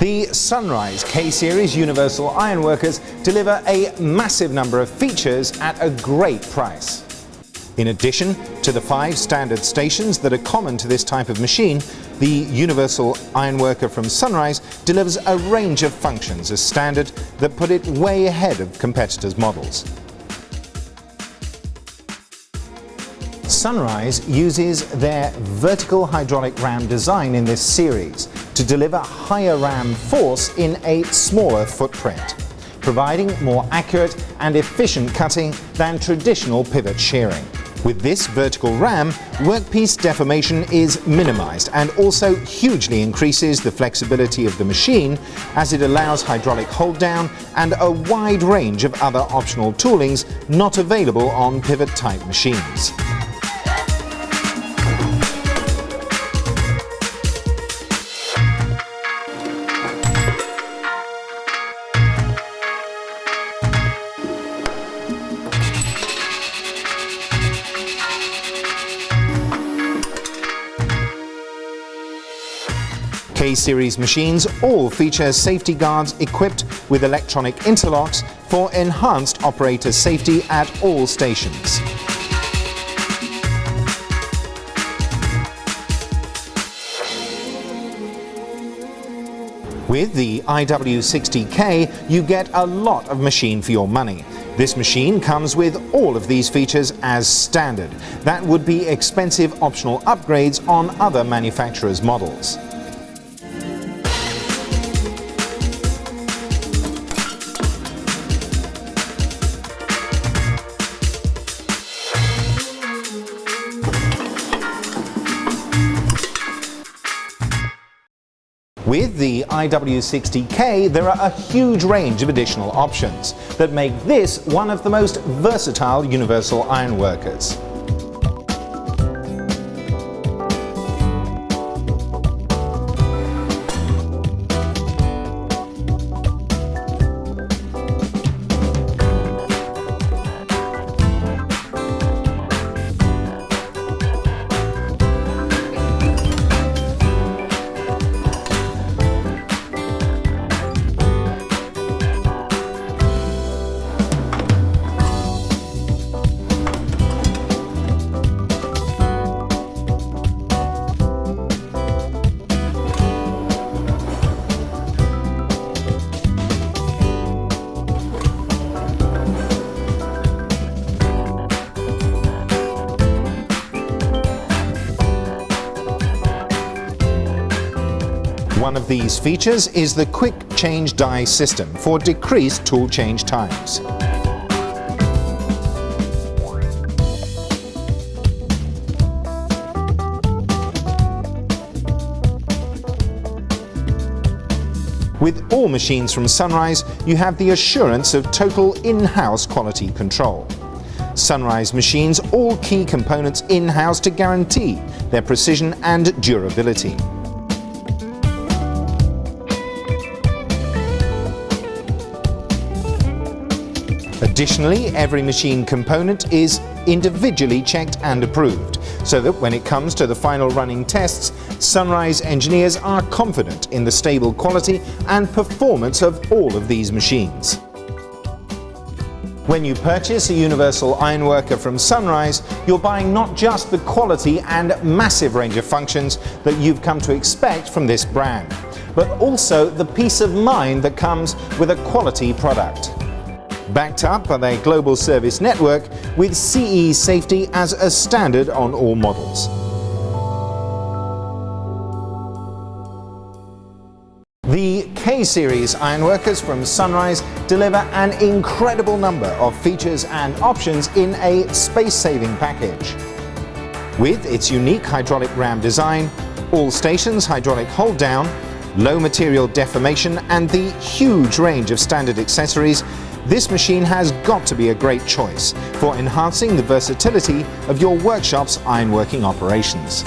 The Sunrise K-Series Universal Ironworkers deliver a massive number of features at a great price. In addition to the 5 standard stations that are common to this type of machine, the Universal Ironworker from Sunrise delivers a range of functions as standard that put it way ahead of competitors' models. Sunrise uses their vertical hydraulic ram design in this series to deliver higher ram force in a smaller footprint, providing more accurate and efficient cutting than traditional pivot shearing. With this vertical ram, workpiece deformation is minimized and also hugely increases the flexibility of the machine as it allows hydraulic hold down and a wide range of other optional toolings not available on pivot type machines. K-Series machines all feature safety guards equipped with electronic interlocks for enhanced operator safety at all stations. With the IW60K, you get a lot of machine for your money. This machine comes with all of these features as standard. That would be expensive optional upgrades on other manufacturers' models. With the IW60K, there are a huge range of additional options that make this one of the most versatile universal ironworkers. One of these features is the quick change die system for decreased tool change times. With all machines from Sunrise, you have the assurance of total in-house quality control. Sunrise machines all key components in-house to guarantee their precision and durability. Additionally, every machine component is individually checked and approved, so that when it comes to the final running tests, Sunrise engineers are confident in the stable quality and performance of all of these machines. When you purchase a Universal Ironworker from Sunrise, you're buying not just the quality and massive range of functions that you've come to expect from this brand, but also the peace of mind that comes with a quality product. Backed up by their global service network with CE safety as a standard on all models. The K-Series ironworkers from Sunrise deliver an incredible number of features and options in a space-saving package. With its unique hydraulic ram design, all stations hydraulic hold down, low material deformation and the huge range of standard accessories, this machine has got to be a great choice for enhancing the versatility of your workshop's ironworking operations.